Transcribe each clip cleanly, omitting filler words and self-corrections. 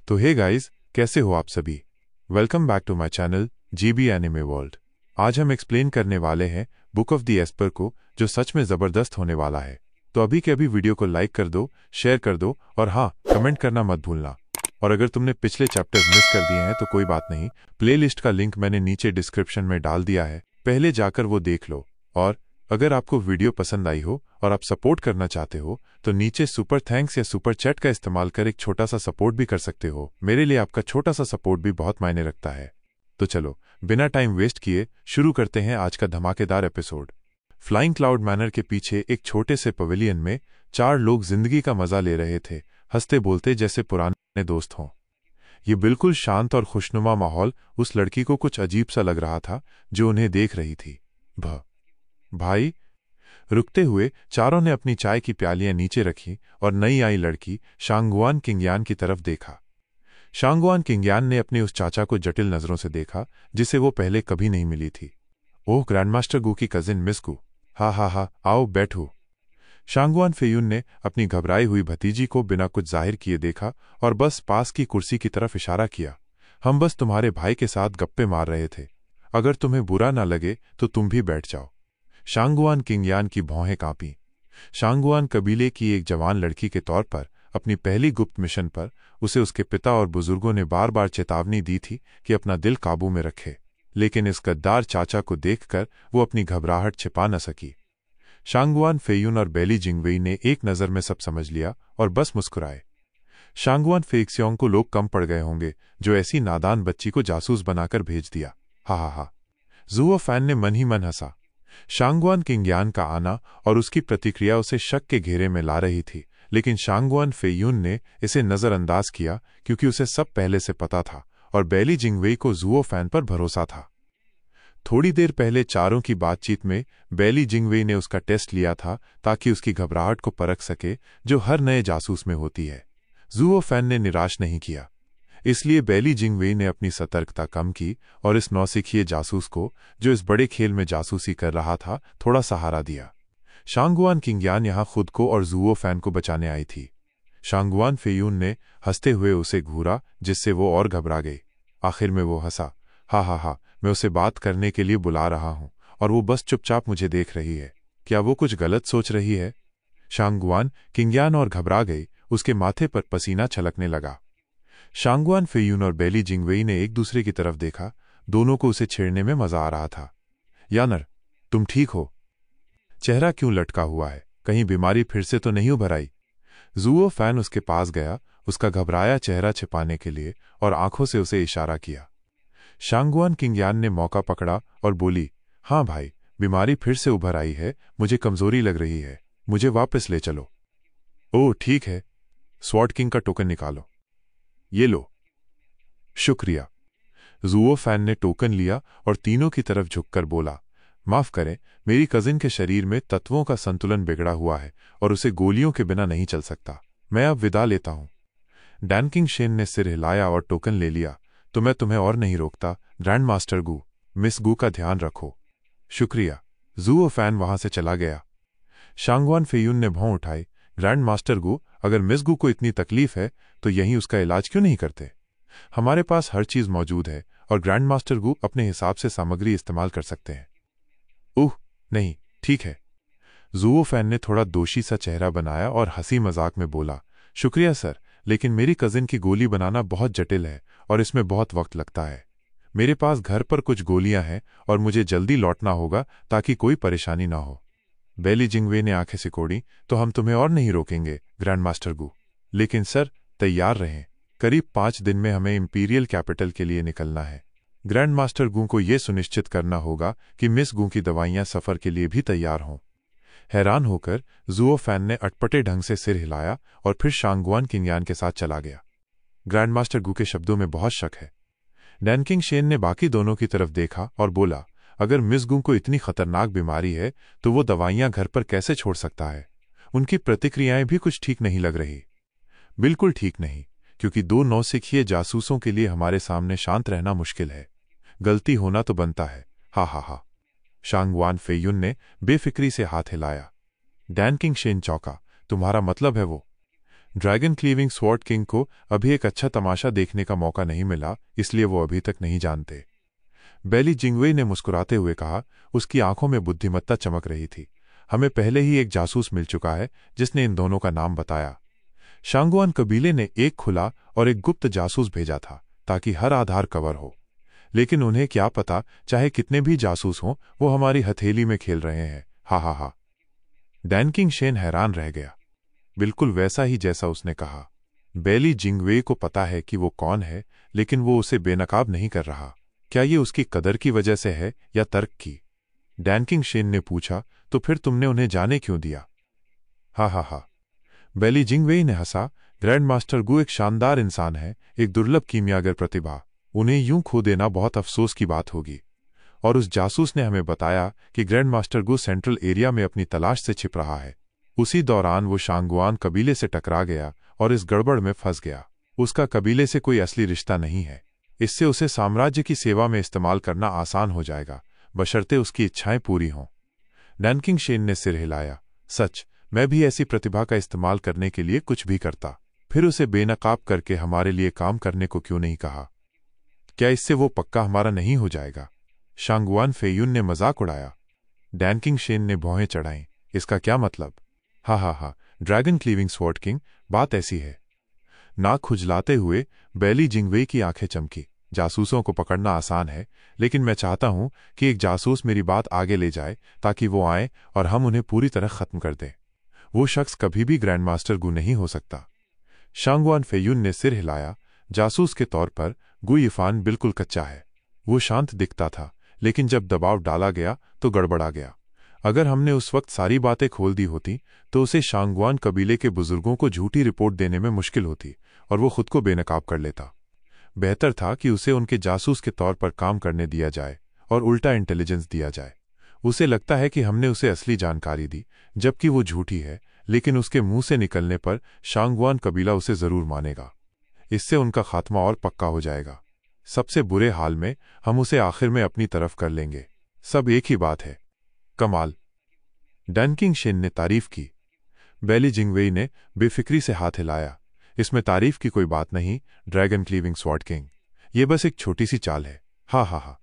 तो hey guys, कैसे हो आप सभी। Welcome back to my channel GB anime world. आज हम एक्सप्लेन करने वाले हैं बुक ऑफ द एस्पर को, जो सच में ज़बरदस्त होने वाला है। तो अभी के अभी वीडियो को लाइक कर दो, शेयर कर दो और हाँ, कमेंट करना मत भूलना। और अगर तुमने पिछले चैप्टर्स मिस कर दिए हैं तो कोई बात नहीं, प्लेलिस्ट का लिंक मैंने नीचे डिस्क्रिप्शन में डाल दिया है, पहले जाकर वो देख लो। और अगर आपको वीडियो पसंद आई हो और आप सपोर्ट करना चाहते हो तो नीचे सुपर थैंक्स या सुपर चैट का इस्तेमाल कर एक छोटा सा सपोर्ट भी कर सकते हो। मेरे लिए आपका छोटा सा सपोर्ट भी बहुत मायने रखता है। तो चलो बिना टाइम वेस्ट किए शुरू करते हैं आज का धमाकेदार एपिसोड। फ्लाइंग क्लाउड मैनर के पीछे एक छोटे से पवेलियन में 4 लोग जिंदगी का मजा ले रहे थे, हंसते बोलते जैसे पुराने दोस्त हों। ये बिल्कुल शांत और खुशनुमा माहौल उस लड़की को कुछ अजीब सा लग रहा था जो उन्हें देख रही थी। भाई, रुकते हुए चारों ने अपनी चाय की प्यालियां नीचे रखी और नई आई लड़की शांगुआन किंगयान की तरफ देखा। शांगुआन किंगयान ने अपने उस चाचा को जटिल नजरों से देखा जिसे वो पहले कभी नहीं मिली थी। ओह, ग्रैंडमास्टर गू की कजिन मिस गू। हा, आओ बैठो। शांगुआन फेयुन ने अपनी घबराई हुई भतीजी को बिना कुछ जाहिर किए देखा और बस पास की कुर्सी की तरफ इशारा किया। हम बस तुम्हारे भाई के साथ गप्पे मार रहे थे, अगर तुम्हें बुरा ना लगे तो तुम भी बैठ जाओ। शांगुआन किंगयान की भौहें कांपीं। शांगुआन कबीले की एक जवान लड़की के तौर पर अपनी पहली गुप्त मिशन पर उसे उसके पिता और बुजुर्गों ने बार बार चेतावनी दी थी कि अपना दिल काबू में रखे, लेकिन इस गद्दार चाचा को देखकर वो अपनी घबराहट छिपा न सकी। शांगुआन फेयुन और बेली जिंगवेई ने एक नज़र में सब समझ लिया और बस मुस्कुराए। शांगुआन फेक्सियोंग को लोग कम पड़ गए होंगे जो ऐसी नादान बच्ची को जासूस बनाकर भेज दिया। हा। ज़ुओ फैन ने मन ही मन हंसा। शांगुआन किंगयान का आना और उसकी प्रतिक्रिया उसे शक के घेरे में ला रही थी, लेकिन शांगुआन फेयुन ने इसे नजरअंदाज किया क्योंकि उसे सब पहले से पता था और बेली जिंगवेई को ज़ुओ फैन पर भरोसा था। थोड़ी देर पहले चारों की बातचीत में बेली जिंगवेई ने उसका टेस्ट लिया था ताकि उसकी घबराहट को परख सके, जो हर नए जासूस में होती है। ज़ुओ फैन ने निराश नहीं किया, इसलिए बेली जिंगवेई ने अपनी सतर्कता कम की और इस नौसिखिए जासूस को, जो इस बड़े खेल में जासूसी कर रहा था, थोड़ा सहारा दिया। शांगुआन किंगयान यहां खुद को और ज़ुओ फैन को बचाने आई थी। शांगुआन फेयुन ने हंसते हुए उसे घूरा, जिससे वो और घबरा गई। आखिर में वो हंसा। हा, मैं उसे बात करने के लिए बुला रहा हूं और वो बस चुपचाप मुझे देख रही है। क्या वो कुछ गलत सोच रही है? शांगुआन किंगयान और घबरा गई, उसके माथे पर पसीना छलकने लगा। शांगुआन फेयुन और बेली जिंगवेई ने एक दूसरे की तरफ देखा, दोनों को उसे छेड़ने में मजा आ रहा था। यानर, तुम ठीक हो? चेहरा क्यों लटका हुआ है? कहीं बीमारी फिर से तो नहीं उभर आई? ज़ुओ फैन उसके पास गया, उसका घबराया चेहरा छिपाने के लिए, और आंखों से उसे इशारा किया। शांगुआन किंगयान ने मौका पकड़ा और बोली, हाँ भाई, बीमारी फिर से उभर आई है, मुझे कमजोरी लग रही है, मुझे वापस ले चलो। ओह ठीक है, स्वॉर्ड किंग का टोकन निकालो। ये लो। शुक्रिया। ज़ुओ फैन ने टोकन लिया और तीनों की तरफ झुककर बोला, माफ करें, मेरी कजिन के शरीर में तत्वों का संतुलन बिगड़ा हुआ है और उसे गोलियों के बिना नहीं चल सकता। मैं अब विदा लेता हूं। डैनकिंग शेन ने सिर हिलाया और टोकन ले लिया। तो मैं तुम्हें और नहीं रोकता, ग्रैंड मास्टर गू। मिस गू का ध्यान रखो। शुक्रिया। ज़ुओ फैन वहां से चला गया। शांगुआन फेयुन ने भौं उठाई। ग्रैंड मास्टर गू, अगर मिस गू को इतनी तकलीफ है तो यहीं उसका इलाज क्यों नहीं करते? हमारे पास हर चीज मौजूद है और ग्रैंड मास्टर गू अपने हिसाब से सामग्री इस्तेमाल कर सकते हैं। ओह नहीं, ठीक है। ज़ुओ फैन ने थोड़ा दोषी सा चेहरा बनाया और हंसी मजाक में बोला, शुक्रिया सर, लेकिन मेरी कजिन की गोली बनाना बहुत जटिल है और इसमें बहुत वक्त लगता है। मेरे पास घर पर कुछ गोलियां हैं और मुझे जल्दी लौटना होगा ताकि कोई परेशानी ना हो। बेली जिंगवे ने आंखें सिकोड़ी, तो हम तुम्हें और नहीं रोकेंगे ग्रैंड मास्टर गू, लेकिन सर तैयार रहें, करीब 5 दिन में हमें इंपीरियल कैपिटल के लिए निकलना है। ग्रैंड मास्टर गू को यह सुनिश्चित करना होगा कि मिस गू की दवाइयां सफर के लिए भी तैयार हों। हैरान होकर ज़ुओ फैन ने अटपटे ढंग से सिर हिलाया और फिर शांगुआन किंगयान के साथ चला गया। ग्रैंड मास्टर गू के शब्दों में बहुत शक है। डैनकिंग शेन ने बाकी दोनों की तरफ देखा और बोला, अगर मिस गू को इतनी खतरनाक बीमारी है तो वो दवाइयां घर पर कैसे छोड़ सकता है? उनकी प्रतिक्रियाएं भी कुछ ठीक नहीं लग रही। बिल्कुल ठीक नहीं, क्योंकि 2 नौसिखिए जासूसों के लिए हमारे सामने शांत रहना मुश्किल है। गलती होना तो बनता है। हा। शांगुआन फेयुन ने बेफिक्री से हाथ हिलाया। डैनकिंग शेन चौंका, तुम्हारा मतलब है वो? ड्रैगन क्लीविंग स्वॉर्ड किंग को अभी एक अच्छा तमाशा देखने का मौका नहीं मिला, इसलिए वो अभी तक नहीं जानते। बेली जिंगवेई ने मुस्कुराते हुए कहा। उसकी आंखों में बुद्धिमत्ता चमक रही थी। हमें पहले ही एक जासूस मिल चुका है जिसने इन दोनों का नाम बताया। शांगुआन कबीले ने एक खुला और एक गुप्त जासूस भेजा था ताकि हर आधार कवर हो, लेकिन उन्हें क्या पता, चाहे कितने भी जासूस हों, वो हमारी हथेली में खेल रहे हैं। हा हा हा। डैनकिंग शेन हैरान रह गया, बिल्कुल वैसा ही जैसा उसने कहा। बेली जिंगवेई को पता है कि वो कौन है, लेकिन वो उसे बेनकाब नहीं कर रहा। क्या ये उसकी कदर की वजह से है या तर्क की? डैनकिंग शेन ने पूछा। तो फिर तुमने उन्हें जाने क्यों दिया? हा हा हा। बेली जिंगवेई ने हंसा। ग्रैंड मास्टर गु एक शानदार इंसान है, एक दुर्लभ कीमियागर प्रतिभा। उन्हें यूं खो देना बहुत अफसोस की बात होगी। और उस जासूस ने हमें बताया कि ग्रैंड मास्टर गु सेंट्रल एरिया में अपनी तलाश से छिप रहा है। उसी दौरान वो शांगुआन कबीले से टकरा गया और इस गड़बड़ में फंस गया। उसका कबीले से कोई असली रिश्ता नहीं है। इससे उसे साम्राज्य की सेवा में इस्तेमाल करना आसान हो जाएगा, बशर्ते उसकी इच्छाएं पूरी हों। डैनकिंग शेन ने सिर हिलाया। सच, मैं भी ऐसी प्रतिभा का इस्तेमाल करने के लिए कुछ भी करता। फिर उसे बेनकाब करके हमारे लिए काम करने को क्यों नहीं कहा? क्या इससे वो पक्का हमारा नहीं हो जाएगा? शांगुआन फेयुन ने मजाक उड़ाया। डैनकिंग शेन ने भौहें चढ़ाईं। इसका क्या मतलब? हा हा हा। ड्रैगन क्लीविंग स्वॉर्ड किंग, बात ऐसी है। नाक खुजलाते हुए बेली जिंगवेई की आंखें चमकी। जासूसों को पकड़ना आसान है, लेकिन मैं चाहता हूं कि एक जासूस मेरी बात आगे ले जाए ताकि वो आए और हम उन्हें पूरी तरह खत्म कर दें। वो शख्स कभी भी ग्रैंड मास्टर गु नहीं हो सकता। शांगुआन फेयुन ने सिर हिलाया। जासूस के तौर पर गु यिफान बिल्कुल कच्चा है। वो शांत दिखता था, लेकिन जब दबाव डाला गया तो गड़बड़ा गया। अगर हमने उस वक्त सारी बातें खोल दी होती तो उसे शांगुआन कबीले के बुजुर्गों को झूठी रिपोर्ट देने में मुश्किल होती और वो खुद को बेनकाब कर लेता। बेहतर था कि उसे उनके जासूस के तौर पर काम करने दिया जाए और उल्टा इंटेलिजेंस दिया जाए। उसे लगता है कि हमने उसे असली जानकारी दी, जबकि वो झूठी है, लेकिन उसके मुंह से निकलने पर शांगुआन कबीला उसे जरूर मानेगा। इससे उनका खात्मा और पक्का हो जाएगा। सबसे बुरे हाल में हम उसे आखिर में अपनी तरफ कर लेंगे। सब एक ही बात है। कमाल। डैनकिंग शेन ने तारीफ की। बेली जिंगवेई ने बेफिक्री से हाथ हिलाया। इसमें तारीफ की कोई बात नहीं, ड्रैगन क्लीविंग स्वॉर्ड किंग। ये बस एक छोटी सी चाल है। हा हा हा।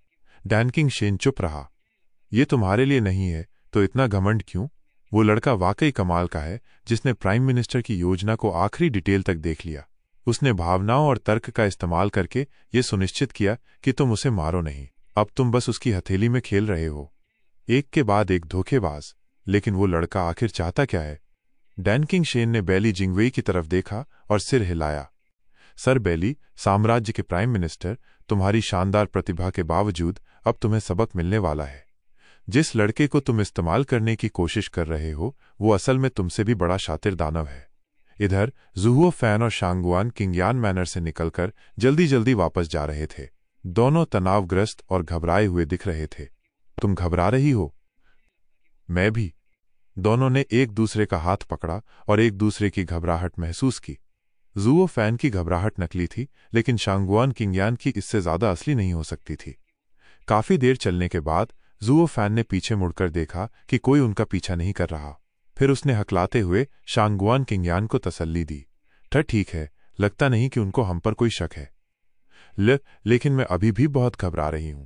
डैनकिंग शेन चुप रहा। ये तुम्हारे लिए नहीं है तो इतना घमंड क्यों? वो लड़का वाकई कमाल का है, जिसने प्राइम मिनिस्टर की योजना को आखिरी डिटेल तक देख लिया। उसने भावनाओं और तर्क का इस्तेमाल करके ये सुनिश्चित किया कि तुम उसे मारो नहीं। अब तुम बस उसकी हथेली में खेल रहे हो। एक के बाद एक धोखेबाज। लेकिन वो लड़का आखिर चाहता क्या है? डैनकिंग शेन ने बेली जिंगवेई की तरफ देखा और सिर हिलाया। सर बेली, साम्राज्य के प्राइम मिनिस्टर, तुम्हारी शानदार प्रतिभा के बावजूद अब तुम्हें सबक मिलने वाला है। जिस लड़के को तुम इस्तेमाल करने की कोशिश कर रहे हो, वो असल में तुमसे भी बड़ा शातिर दानव है। इधर जुहुओ फैन और शांगुआन किंगयान मैनर से निकलकर जल्दी जल्दी वापस जा रहे थे। दोनों तनावग्रस्त और घबराए हुए दिख रहे थे। तुम घबरा रही हो? मैं भी। दोनों ने एक दूसरे का हाथ पकड़ा और एक दूसरे की घबराहट महसूस की। जुओ फैन की घबराहट नकली थी, लेकिन शांगुआन किंगयान की इससे ज्यादा असली नहीं हो सकती थी। काफी देर चलने के बाद जुओ फैन ने पीछे मुड़कर देखा कि कोई उनका पीछा नहीं कर रहा। फिर उसने हकलाते हुए शांगुआन किंगयान को तसल्ली दी। ठीक है, लगता नहीं कि उनको हम पर कोई शक है। लेकिन मैं अभी भी बहुत घबरा रही हूं।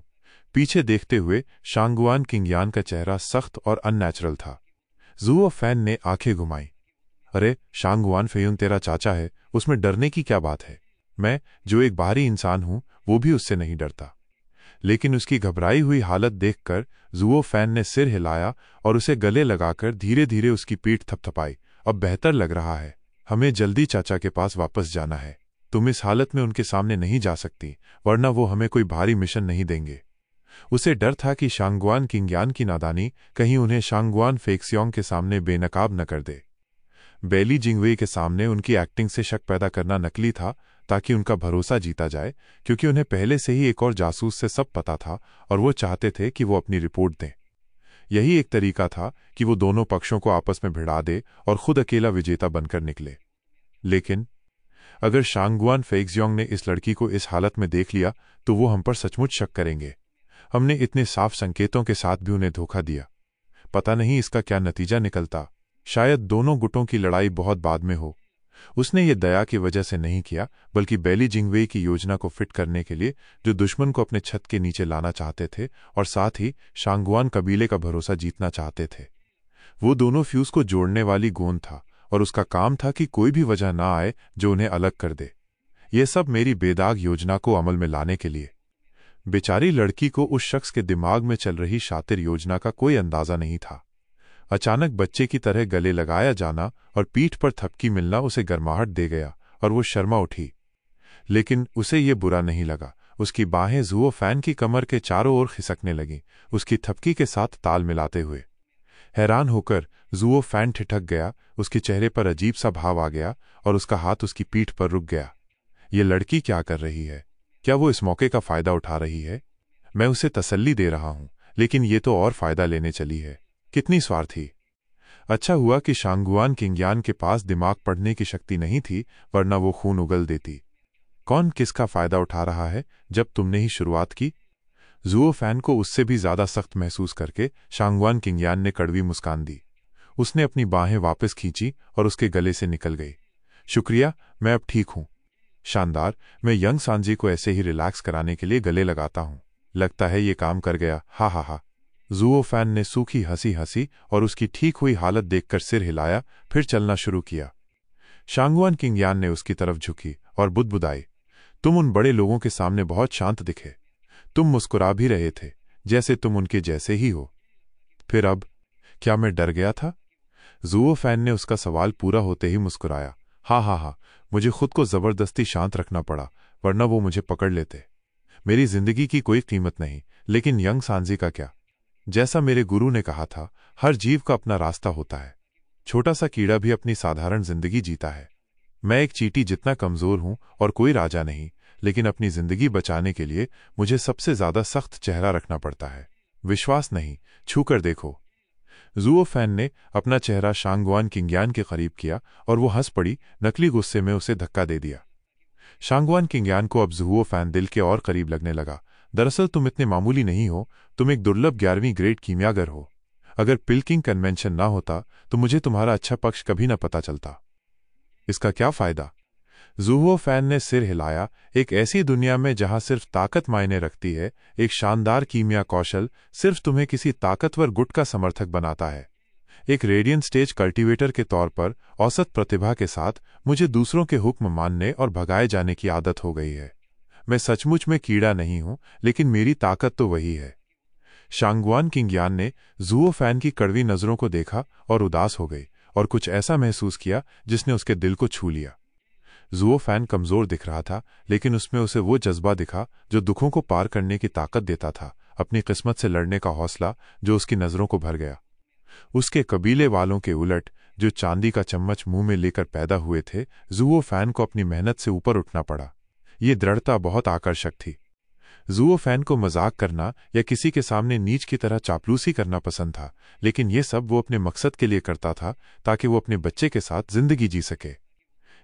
पीछे देखते हुए शांगुआन किंगयान का चेहरा सख्त और अननेचुरल था। जुओ फैन ने आंखें घुमाई। अरे शांगुआन फेयुन तेरा चाचा है, उसमें डरने की क्या बात है? मैं, जो एक बाहरी इंसान हूं, वो भी उससे नहीं डरता। लेकिन उसकी घबराई हुई हालत देखकर जुओ फैन ने सिर हिलाया और उसे गले लगाकर धीरे धीरे उसकी पीठ थपथपाई। अब बेहतर लग रहा है। हमें जल्दी चाचा के पास वापस जाना है। तुम इस हालत में उनके सामने नहीं जा सकती, वरना वो हमें कोई भारी मिशन नहीं देंगे। उसे डर था कि शांगुआन किंगयान की नादानी कहीं उन्हें शांगुआन फेक्सियोंग के सामने बेनकाब न कर दे। बेली जिंगवेई के सामने उनकी एक्टिंग से शक पैदा करना नकली था, ताकि उनका भरोसा जीता जाए, क्योंकि उन्हें पहले से ही एक और जासूस से सब पता था और वो चाहते थे कि वो अपनी रिपोर्ट दें। यही एक तरीका था कि वो दोनों पक्षों को आपस में भिड़ा दे और खुद अकेला विजेता बनकर निकले। लेकिन अगर शांगुआन फेक्सियोंग ने इस लड़की को इस हालत में देख लिया तो वो हम पर सचमुच शक करेंगे। हमने इतने साफ संकेतों के साथ भी उन्हें धोखा दिया। पता नहीं इसका क्या नतीजा निकलता। शायद दोनों गुटों की लड़ाई बहुत बाद में हो। उसने ये दया की वजह से नहीं किया, बल्कि बेली जिंगवेई की योजना को फिट करने के लिए, जो दुश्मन को अपने छत के नीचे लाना चाहते थे और साथ ही शांगुआन कबीले का भरोसा जीतना चाहते थे। वो दोनों फ्यूज को जोड़ने वाली गोंद था और उसका काम था कि कोई भी वजह ना आए जो उन्हें अलग कर दे। ये सब मेरी बेदाग योजना को अमल में लाने के लिए। बेचारी लड़की को उस शख्स के दिमाग में चल रही शातिर योजना का कोई अंदाजा नहीं था। अचानक बच्चे की तरह गले लगाया जाना और पीठ पर थपकी मिलना उसे गर्माहट दे गया और वो शर्मा उठी। लेकिन उसे ये बुरा नहीं लगा। उसकी बाहें ज़ुओ फैन की कमर के चारों ओर खिसकने लगीं, उसकी थपकी के साथ ताल मिलाते हुए। हैरान होकर ज़ुओ फैन ठिठक गया, उसके चेहरे पर अजीब सा भाव आ गया और उसका हाथ उसकी पीठ पर रुक गया। ये लड़की क्या कर रही है? क्या वो इस मौके का फायदा उठा रही है? मैं उसे तसल्ली दे रहा हूं, लेकिन ये तो और फायदा लेने चली है। कितनी स्वार्थी! अच्छा हुआ कि शांगुआन किंग्यान के पास दिमाग पढ़ने की शक्ति नहीं थी, वरना वो खून उगल देती। कौन किसका फायदा उठा रहा है जब तुमने ही शुरुआत की? ज़ुओ फैन को उससे भी ज्यादा सख्त महसूस करके शांगुआन किंग्यान ने कड़वी मुस्कान दी। उसने अपनी बाहें वापस खींची और उसके गले से निकल गई। शुक्रिया, मैं अब ठीक हूं। शानदार, मैं यंग सांजी को ऐसे ही रिलैक्स कराने के लिए गले लगाता हूं। लगता है ये काम कर गया। हा हा हा। ज़ुओ फैन ने सूखी हंसी हंसी और उसकी ठीक हुई हालत देखकर सिर हिलाया, फिर चलना शुरू किया। शांगुआन किंग्यान ने उसकी तरफ झुकी और बुदबुदाई, तुम उन बड़े लोगों के सामने बहुत शांत दिखे। तुम मुस्कुरा भी रहे थे, जैसे तुम उनके जैसे ही हो। फिर अब? क्या मैं डर गया था? ज़ुओ फैन ने उसका सवाल पूरा होते ही मुस्कुराया। हा हा हा, मुझे खुद को जबरदस्ती शांत रखना पड़ा, वरना वो मुझे पकड़ लेते। मेरी जिंदगी की कोई कीमत नहीं, लेकिन यंग सांजी का क्या? जैसा मेरे गुरु ने कहा था, हर जीव का अपना रास्ता होता है। छोटा सा कीड़ा भी अपनी साधारण जिंदगी जीता है। मैं एक चींटी जितना कमजोर हूं और कोई राजा नहीं, लेकिन अपनी जिंदगी बचाने के लिए मुझे सबसे ज्यादा सख्त चेहरा रखना पड़ता है। विश्वास नहीं, छूकर देखो। ज़ुओ फैन ने अपना चेहरा शांगुआन किंग्यान के करीब किया और वो हंस पड़ी। नकली गुस्से में उसे धक्का दे दिया। शांगुआन किंग्यान को अब ज़ुओ फैन दिल के और करीब लगने लगा। दरअसल तुम इतने मामूली नहीं हो, तुम एक दुर्लभ 11वीं ग्रेड कीमियागर हो। अगर पिलकिंग कन्वेंशन ना होता तो मुझे तुम्हारा अच्छा पक्ष कभी न पता चलता। इसका क्या फायदा? ज़ुओ फैन ने सिर हिलाया। एक ऐसी दुनिया में जहां सिर्फ ताकत मायने रखती है, एक शानदार कीमिया कौशल सिर्फ तुम्हें किसी ताकतवर गुट का समर्थक बनाता है। एक रेडियंट स्टेज कल्टीवेटर के तौर पर औसत प्रतिभा के साथ मुझे दूसरों के हुक्म मानने और भगाए जाने की आदत हो गई है। मैं सचमुच में कीड़ा नहीं हूं, लेकिन मेरी ताकत तो वही है। शांगुआन किंग्यान ने ज़ुओ फैन की कड़वी नजरों को देखा और उदास हो गई और कुछ ऐसा महसूस किया जिसने उसके दिल को छू लिया। ज़ुओ फैन कमजोर दिख रहा था, लेकिन उसमें उसे वो जज्बा दिखा जो दुखों को पार करने की ताकत देता था, अपनी किस्मत से लड़ने का हौसला जो उसकी नजरों को भर गया। उसके कबीले वालों के उलट, जो चांदी का चम्मच मुंह में लेकर पैदा हुए थे, ज़ुओ फैन को अपनी मेहनत से ऊपर उठना पड़ा। ये दृढ़ता बहुत आकर्षक थी। ज़ुओ फैन को मजाक करना या किसी के सामने नीच की तरह चापलूसी करना पसंद था, लेकिन ये सब वो अपने मकसद के लिए करता था, ताकि वो अपने बच्चे के साथ जिंदगी जी सके।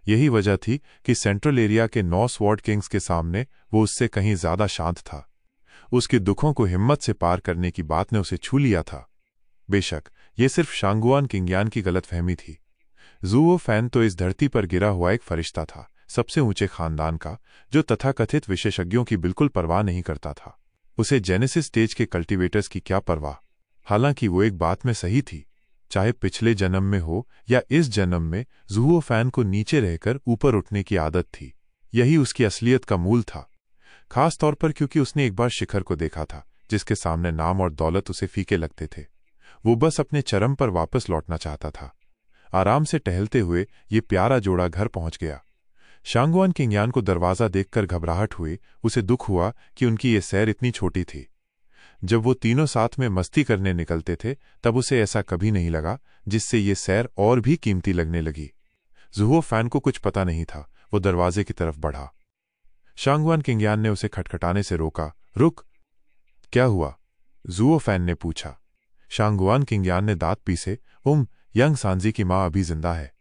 यही वजह थी कि सेंट्रल एरिया के 9 स्वॉर्ड किंग्स के सामने वो उससे कहीं ज्यादा शांत था। उसके दुखों को हिम्मत से पार करने की बात ने उसे छू लिया था। बेशक ये सिर्फ शांगुआन किंग्यान की गलतफहमी थी। ज़ुओ फैन तो इस धरती पर गिरा हुआ एक फरिश्ता था, सबसे ऊंचे खानदान का, जो तथाकथित विशेषज्ञों की बिल्कुल परवाह नहीं करता था। उसे जेनेसिस स्टेज के कल्टीवेटर्स की क्या परवाह। हालांकि वो एक बात में सही थी, चाहे पिछले जन्म में हो या इस जन्म में, ज़ुओ फैन को नीचे रहकर ऊपर उठने की आदत थी। यही उसकी असलियत का मूल था, खास तौर पर क्योंकि उसने एक बार शिखर को देखा था, जिसके सामने नाम और दौलत उसे फीके लगते थे। वो बस अपने चरम पर वापस लौटना चाहता था। आराम से टहलते हुए ये प्यारा जोड़ा घर पहुंच गया। शांगुआन किंग्यान को दरवाजा देखकर घबराहट हुई। उसे दुख हुआ कि उनकी ये सैर इतनी छोटी थी। जब वो तीनों साथ में मस्ती करने निकलते थे, तब उसे ऐसा कभी नहीं लगा, जिससे ये सैर और भी कीमती लगने लगी। ज़ुओ फैन को कुछ पता नहीं था। वो दरवाजे की तरफ बढ़ा। शांगुआन किंग्यान ने उसे खटखटाने से रोका। रुक। क्या हुआ? ज़ुओ फैन ने पूछा। शांगुआन किंग्यान ने दांत पीसे। यंग सांजी की मां अभी जिंदा है।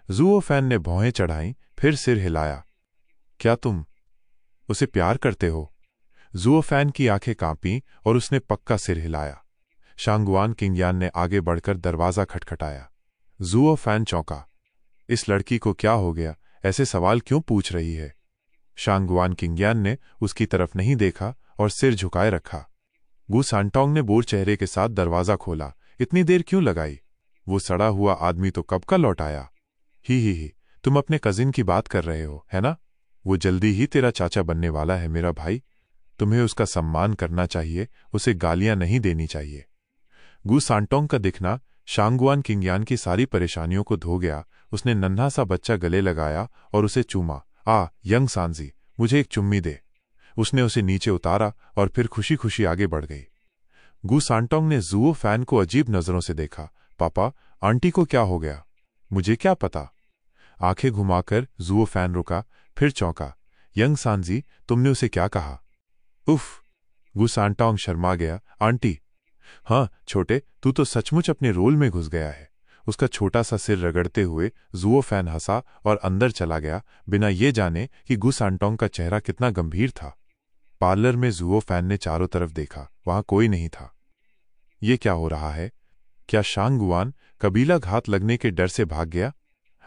ज़ुओ फैन ने भौहें चढ़ाईं, फिर सिर हिलाया। क्या तुम उसे प्यार करते हो? ज़ुओ फैन की आंखें कांपीं और उसने पक्का सिर हिलाया। शांगुआन किंग्यान ने आगे बढ़कर दरवाजा खटखटाया। ज़ुओ फैन चौंका। इस लड़की को क्या हो गया, ऐसे सवाल क्यों पूछ रही है? शांगवान किंग्यान ने उसकी तरफ नहीं देखा और सिर झुकाए रखा। गु सांटोंग ने बोर चेहरे के साथ दरवाजा खोला। इतनी देर क्यों लगाई? वो सड़ा हुआ आदमी तो कब का लौट आया? ही, तुम अपने कजिन की बात कर रहे हो, है ना? वो जल्दी ही तेरा चाचा बनने वाला है मेरा भाई। तुम्हें उसका सम्मान करना चाहिए, उसे गालियां नहीं देनी चाहिए। गु सांटोंग का दिखना शांगवान किंग्यान की सारी परेशानियों को धो गया। उसने नन्हा सा बच्चा गले लगाया और उसे चूमा। यंग सांजी, मुझे एक चुम्मी दे। उसने उसे नीचे उतारा और फिर खुशी खुशी आगे बढ़ गई। गु सांटोंग ने जुओ फैन को अजीब नजरों से देखा। पापा, आंटी को क्या हो गया? मुझे क्या पता? आंखें घुमाकर जुओ फैन रुका, फिर चौंका। यंग सांजी, तुमने उसे क्या कहा? उफ! गु सांटोंग शर्मा गया। आंटी? हाँ छोटे, तू तो सचमुच अपने रोल में घुस गया है। उसका छोटा सा सिर रगड़ते हुए जुओ फैन हंसा और अंदर चला गया, बिना ये जाने कि गु सांटोंग का चेहरा कितना गंभीर था। पार्लर में जुओ फैन ने चारों तरफ देखा, वहां कोई नहीं था। ये क्या हो रहा है? क्या शांगवान कबीला घात लगने के डर से भाग गया?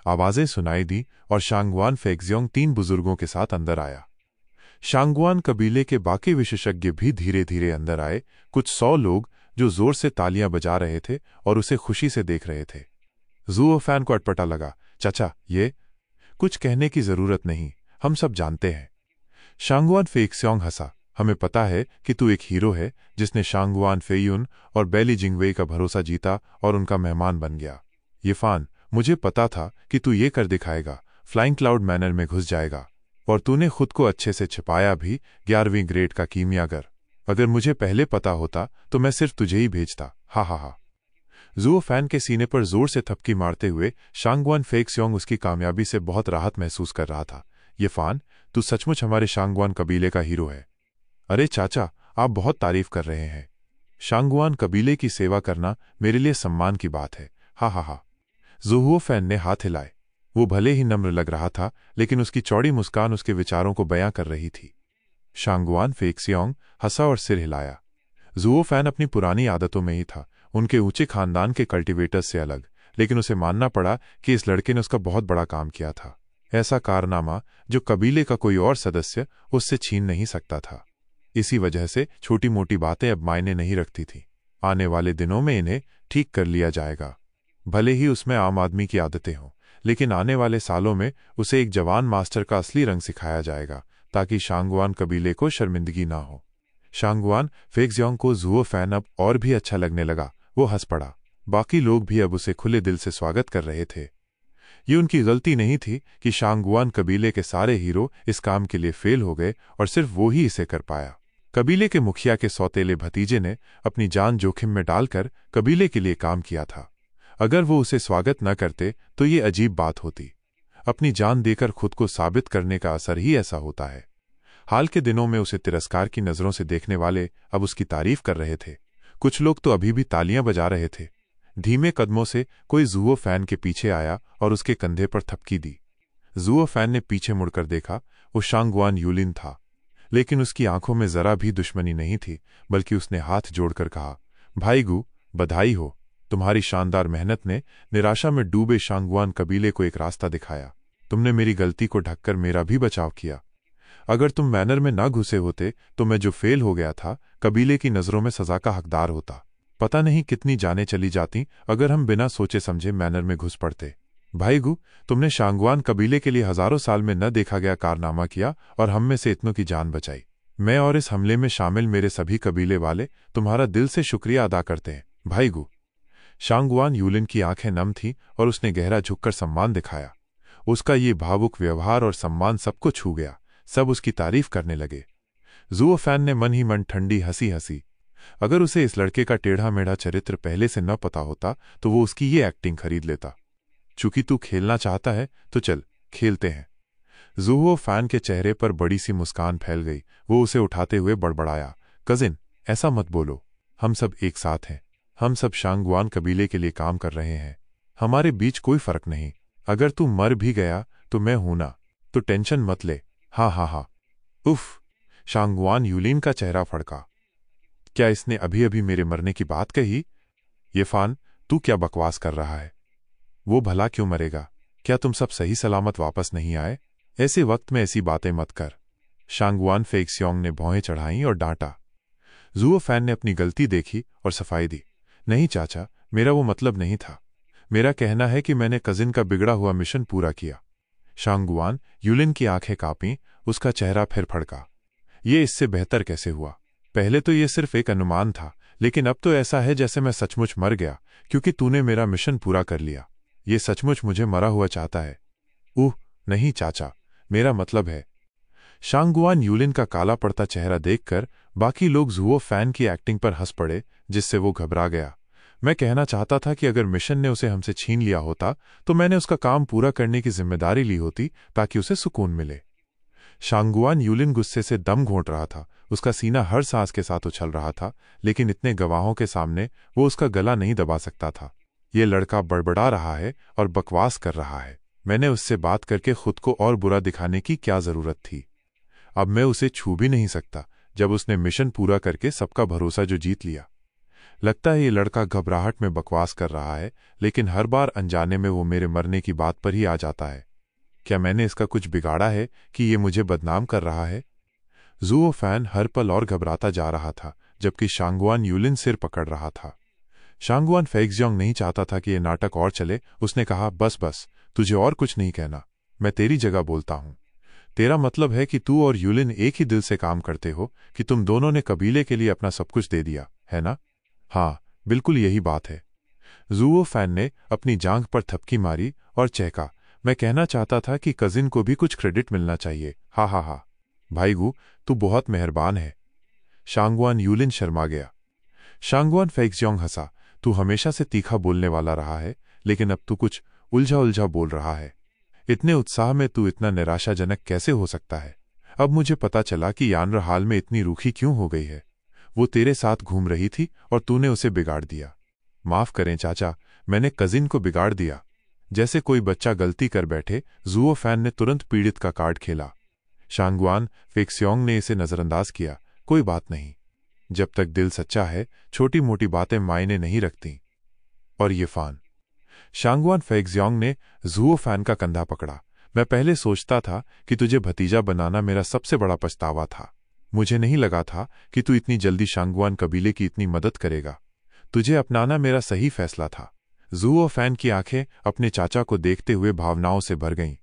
आवाजें सुनाई दी और शांगवान फेक्जियोंग 3 बुजुर्गों के साथ अंदर आया। शांगवान कबीले के बाकी विशेषज्ञ भी धीरे धीरे अंदर आए, कुछ 100 लोग जो जोर से तालियां बजा रहे थे और उसे खुशी से देख रहे थे। जुओ फैन को अटपटा लगा। चाचा, ये कुछ कहने की जरूरत नहीं, हम सब जानते हैं। शांगवान फेक्सियोंग हंसा। हमें पता है कि तू एक हीरो है जिसने शांगवान फेयुन और बैली जिंगवेई का भरोसा जीता और उनका मेहमान बन गया। ये फान, मुझे पता था कि तू ये कर दिखाएगा, फ्लाइंग क्लाउड मैनर में घुस जाएगा, और तूने खुद को अच्छे से छिपाया भी। 11वीं ग्रेड का कीमियागर। अगर मुझे पहले पता होता तो मैं सिर्फ तुझे ही भेजता। हा। जुओ फैन के सीने पर जोर से थपकी मारते हुए शांगवान फेक्सियोंग उसकी कामयाबी से बहुत राहत महसूस कर रहा था। ये फान, तू सचमुच हमारे शांगवान कबीले का हीरो है। अरे चाचा, आप बहुत तारीफ कर रहे हैं। शांगवान कबीले की सेवा करना मेरे लिए सम्मान की बात है। हा। जुओ फैन ने हाथ हिलाए। वो भले ही नम्र लग रहा था, लेकिन उसकी चौड़ी मुस्कान उसके विचारों को बयां कर रही थी। शांगवान फेक्सियोंग हंसा और सिर हिलाया। जुओ फैन अपनी पुरानी आदतों में ही था, उनके ऊंचे खानदान के कल्टीवेटर्स से अलग, लेकिन उसे मानना पड़ा कि इस लड़के ने उसका बहुत बड़ा काम किया था। ऐसा कारनामा जो कबीले का कोई और सदस्य उससे छीन नहीं सकता था। इसी वजह से छोटी मोटी बातें अब मायने नहीं रखती थीं। आने वाले दिनों में इन्हें ठीक कर लिया जाएगा। भले ही उसमें आम आदमी की आदतें हों, लेकिन आने वाले सालों में उसे एक जवान मास्टर का असली रंग सिखाया जाएगा, ताकि शांगवान कबीले को शर्मिंदगी ना हो। शांगवान फेक्जियोंग को जुओ फैन अब और भी अच्छा लगने लगा। वो हंस पड़ा। बाकी लोग भी अब उसे खुले दिल से स्वागत कर रहे थे। ये उनकी गलती नहीं थी कि शांगवान कबीले के सारे हीरो इस काम के लिए फेल हो गए और सिर्फ वो ही इसे कर पाया। कबीले के मुखिया के सौतेले भतीजे ने अपनी जान जोखिम में डालकर कबीले के लिए काम किया था। अगर वो उसे स्वागत न करते तो ये अजीब बात होती। अपनी जान देकर खुद को साबित करने का असर ही ऐसा होता है। हाल के दिनों में उसे तिरस्कार की नजरों से देखने वाले अब उसकी तारीफ कर रहे थे। कुछ लोग तो अभी भी तालियां बजा रहे थे। धीमे कदमों से कोई जुओ फैन के पीछे आया और उसके कंधे पर थपकी दी। जुओ फैन ने पीछे मुड़कर देखा। वो शांगवान यूलिन था, लेकिन उसकी आंखों में जरा भी दुश्मनी नहीं थी, बल्कि उसने हाथ जोड़कर कहा, भाई गु, बधाई हो। तुम्हारी शानदार मेहनत ने निराशा में डूबे शांगवान कबीले को एक रास्ता दिखाया। तुमने मेरी गलती को ढककर मेरा भी बचाव किया। अगर तुम मैनर में ना घुसे होते तो मैं जो फेल हो गया था, कबीले की नजरों में सजा का हकदार होता। पता नहीं कितनी जानें चली जाती अगर हम बिना सोचे समझे मैनर में घुस पड़ते। भाई गु, तुमने शांगवान कबीले के लिए हजारों साल में न देखा गया कारनामा किया और हम में से इतनों की जान बचाई। मैं और इस हमले में शामिल मेरे सभी कबीले वाले तुम्हारा दिल से शुक्रिया अदा करते हैं, भाई गु। शांगवान यूलिन की आंखें नम थीं और उसने गहरा झुककर सम्मान दिखाया। उसका ये भावुक व्यवहार और सम्मान सबको छू गया। सब उसकी तारीफ करने लगे। जुओ फैन ने मन ही मन ठंडी हंसी हंसी। अगर उसे इस लड़के का टेढ़ा मेढ़ा चरित्र पहले से न पता होता तो वो उसकी ये एक्टिंग खरीद लेता। चूंकि तू खेलना चाहता है तो चल खेलते हैं। जुओ फैन के चेहरे पर बड़ी सी मुस्कान फैल गई। वो उसे उठाते हुए बड़बड़ाया, कजिन, ऐसा मत बोलो। हम सब एक साथ हैं। हम सब शांगवान कबीले के लिए काम कर रहे हैं। हमारे बीच कोई फर्क नहीं। अगर तू मर भी गया तो मैं हूं ना, तो टेंशन मत ले। हा। उफ! शांगवान यूलिन का चेहरा फड़का। क्या इसने अभी अभी मेरे मरने की बात कही? ये फान, तू क्या बकवास कर रहा है? वो भला क्यों मरेगा? क्या तुम सब सही सलामत वापस नहीं आए? ऐसे वक्त में ऐसी बातें मत कर। शांगवान फेक्सियोंग ने भौहें चढ़ाईं और डांटा। जुओ फैन ने अपनी गलती देखी और सफाई दी। नहीं चाचा, मेरा वो मतलब नहीं था। मेरा कहना है कि मैंने कजिन का बिगड़ा हुआ मिशन पूरा किया। शांगवान यूलिन की आंखें कांपीं, उसका चेहरा फिर फड़का। ये इससे बेहतर कैसे हुआ? पहले तो ये सिर्फ एक अनुमान था, लेकिन अब तो ऐसा है जैसे मैं सचमुच मर गया, क्योंकि तूने मेरा मिशन पूरा कर लिया। ये सचमुच मुझे मरा हुआ चाहता है? नहीं चाचा, मेरा मतलब है। शांगवान यूलिन का काला पड़ता चेहरा देखकर बाकी लोग जुओ फैन की एक्टिंग पर हंस पड़े, जिससे वो घबरा गया। मैं कहना चाहता था कि अगर मिशन ने उसे हमसे छीन लिया होता तो मैंने उसका काम पूरा करने की जिम्मेदारी ली होती, ताकि उसे सुकून मिले। शांगवान यूलिन गुस्से से दम घोंट रहा था। उसका सीना हर सांस के साथ उछल रहा था, लेकिन इतने गवाहों के सामने वो उसका गला नहीं दबा सकता था। ये लड़का बड़बड़ा रहा है और बकवास कर रहा है। मैंने उससे बात करके खुद को और बुरा दिखाने की क्या जरूरत थी? अब मैं उसे छू भी नहीं सकता, जब उसने मिशन पूरा करके सबका भरोसा जो जीत लिया। लगता है ये लड़का घबराहट में बकवास कर रहा है, लेकिन हर बार अनजाने में वो मेरे मरने की बात पर ही आ जाता है। क्या मैंने इसका कुछ बिगाड़ा है कि ये मुझे बदनाम कर रहा है? जुओ फैन हर पल और घबराता जा रहा था, जबकि शांगवान यूलिन सिर पकड़ रहा था। शांगवान फेक्सियोंग नहीं चाहता था कि ये नाटक और चले। उसने कहा, बस बस, तुझे और कुछ नहीं कहना। मैं तेरी जगह बोलता हूं। तेरा मतलब है कि तू और यूलिन एक ही दिल से काम करते हो, कि तुम दोनों ने कबीले के लिए अपना सब कुछ दे दिया, है ना? हाँ, बिल्कुल यही बात है। जुओ फैन ने अपनी जांघ पर थपकी मारी और चहका। मैं कहना चाहता था कि कजिन को भी कुछ क्रेडिट मिलना चाहिए। हा हा हा। भाई गू, तू बहुत मेहरबान है। शांगवान यूलिन शर्मा गया। शांगवान फेक्सियोंग हंसा। तू हमेशा से तीखा बोलने वाला रहा है, लेकिन अब तू कुछ उलझा उलझा बोल रहा है। इतने उत्साह में तू इतना निराशाजनक कैसे हो सकता है? अब मुझे पता चला कि यानर हाल में इतनी रूखी क्यों हो गई है। वो तेरे साथ घूम रही थी और तूने उसे बिगाड़ दिया। माफ करें चाचा, मैंने कजिन को बिगाड़ दिया। जैसे कोई बच्चा गलती कर बैठे, जुओ फैन ने तुरंत पीड़ित का कार्ड खेला। शांगवान फेक्सियोंग ने इसे नजरअंदाज किया। कोई बात नहीं। जब तक दिल सच्चा है, छोटी मोटी बातें मायने नहीं रखती। और ये फान। शांगवान फेक्सियोंग ने जुओ फैन का कंधा पकड़ा। मैं पहले सोचता था कि तुझे भतीजा बनाना मेरा सबसे बड़ा पछतावा था। मुझे नहीं लगा था कि तू इतनी जल्दी शांगवान कबीले की इतनी मदद करेगा। तुझे अपनाना मेरा सही फैसला था। जुओ फैन की आंखें अपने चाचा को देखते हुए भावनाओं से भर गईं।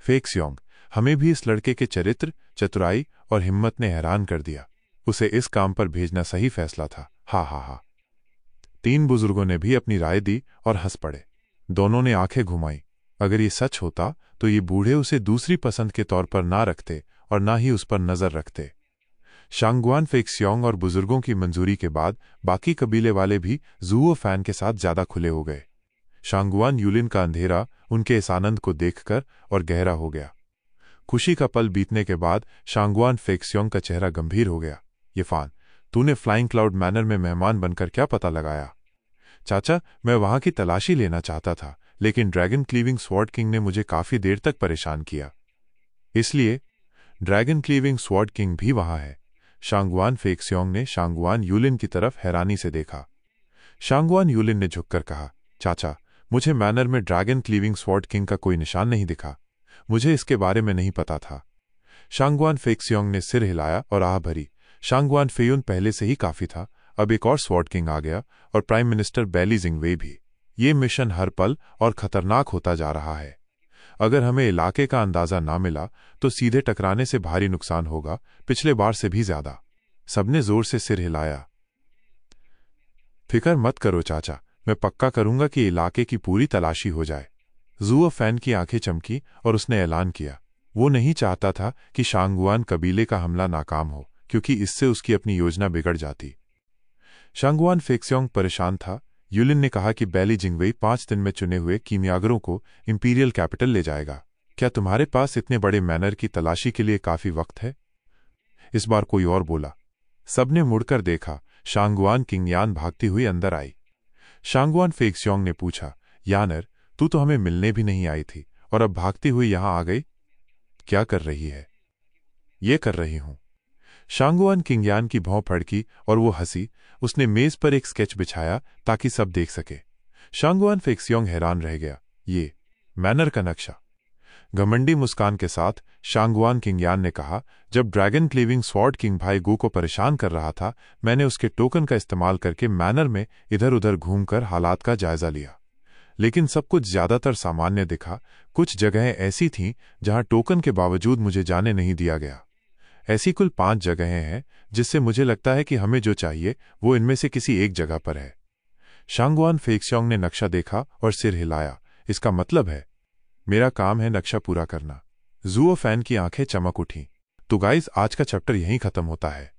फेक्सियोंग, हमें भी इस लड़के के चरित्र, चतुराई और हिम्मत ने हैरान कर दिया। उसे इस काम पर भेजना सही फैसला था। हा हा हा। तीन बुजुर्गों ने भी अपनी राय दी और हंस पड़े। दोनों ने आंखें घुमाई। अगर ये सच होता तो ये बूढ़े उसे दूसरी पसंद के तौर पर ना रखते और ना ही उस पर नजर रखते। शांगवान फेक्सियोंग और बुजुर्गों की मंजूरी के बाद बाकी कबीले वाले भी जुओ फैन के साथ ज्यादा खुले हो गए। शांगवान यूलिन का अंधेरा उनके इस आनंद को देखकर और गहरा हो गया। खुशी का पल बीतने के बाद शांगवान फेक्सियोंग का चेहरा गंभीर हो गया। ये फान, तूने फ्लाइंग क्लाउड मैनर में मेहमान बनकर क्या पता लगाया? चाचा, मैं वहां की तलाशी लेना चाहता था, लेकिन ड्रैगन क्लीविंग स्वॉर्ड किंग ने मुझे काफी देर तक परेशान किया। इसलिए ड्रैगन क्लीविंग स्वॉर्ड किंग भी वहां है। शांगवान फेक्सियोंग ने शांगवान यूलिन की तरफ हैरानी से देखा। शांगवान यूलिन ने झुककर कहा, चाचा, मुझे मैनर में ड्रैगन क्लीविंग स्वॉर्ड किंग का कोई निशान नहीं दिखा। मुझे इसके बारे में नहीं पता था। शांगवान फेक्सियोंग ने सिर हिलाया और आह भरी। शांगवान फेयुन पहले से ही काफी था, अब एक और स्वॉर्ड किंग आ गया, और प्राइम मिनिस्टर बैली जिंगवे भी। ये मिशन हर पल और खतरनाक होता जा रहा है। अगर हमें इलाके का अंदाजा ना मिला तो सीधे टकराने से भारी नुकसान होगा, पिछले बार से भी ज्यादा। सबने जोर से सिर हिलाया। फिक्र मत करो चाचा, मैं पक्का करूंगा कि इलाके की पूरी तलाशी हो जाए। जुओ फैन की आंखें चमकी और उसने ऐलान किया। वो नहीं चाहता था कि शांगवान कबीले का हमला नाकाम हो, क्योंकि इससे उसकी अपनी योजना बिगड़ जाती। शांगवान फेक्सियोंग परेशान था। यूलिन ने कहा कि बैली जिंगवेई 5 दिन में चुने हुए कीमियागरों को इंपीरियल कैपिटल ले जाएगा। क्या तुम्हारे पास इतने बड़े मैनर की तलाशी के लिए काफी वक्त है? इस बार कोई और बोला। सबने मुड़कर देखा। शांगवान किंग यान भागती हुई अंदर आई। शांगवान फेक्सियोंग ने पूछा, यानर, तू तो हमें मिलने भी नहीं आई थी और अब भागती हुई यहां आ गई? क्या कर रही है? ये कर रही हूं। शांगवान किंगयान की भौं फड़की और वो हंसी। उसने मेज पर एक स्केच बिछाया ताकि सब देख सके। शांगवान फेक्सियोंग हैरान रह गया। ये मैनर का नक्शा। घमंडी मुस्कान के साथ शांगवान किंगयान ने कहा, जब ड्रैगन क्लीविंग स्वॉर्ड किंग भाई गू को परेशान कर रहा था, मैंने उसके टोकन का इस्तेमाल करके मैनर में इधर उधर घूमकर हालात का जायजा लिया। लेकिन सब कुछ ज्यादातर सामान्य दिखा। कुछ जगहें ऐसी थीं जहां टोकन के बावजूद मुझे जाने नहीं दिया गया। ऐसी कुल 5 जगहें हैं जिससे मुझे लगता है कि हमें जो चाहिए वो इनमें से किसी एक जगह पर है। शांगवान फेक्स्योंग ने नक्शा देखा और सिर हिलाया। इसका मतलब है मेरा काम है नक्शा पूरा करना। ज़ुओ फैन की आंखें चमक उठीं। तो गाइस, आज का चैप्टर यहीं खत्म होता है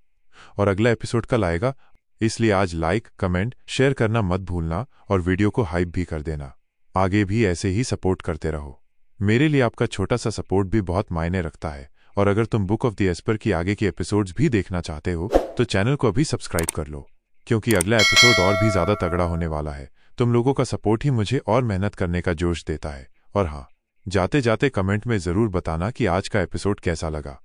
और अगला एपिसोड कल आएगा, इसलिए आज लाइक, कमेंट, शेयर करना मत भूलना और वीडियो को हाइप भी कर देना। आगे भी ऐसे ही सपोर्ट करते रहो। मेरे लिए आपका छोटा सा सपोर्ट भी बहुत मायने रखता है। और अगर तुम बुक ऑफ द एस्पर की आगे के एपिसोड्स भी देखना चाहते हो तो चैनल को अभी सब्सक्राइब कर लो, क्योंकि अगला एपिसोड और भी ज्यादा तगड़ा होने वाला है। तुम लोगों का सपोर्ट ही मुझे और मेहनत करने का जोश देता है। और हाँ, जाते जाते कमेंट में जरूर बताना कि आज का एपिसोड कैसा लगा।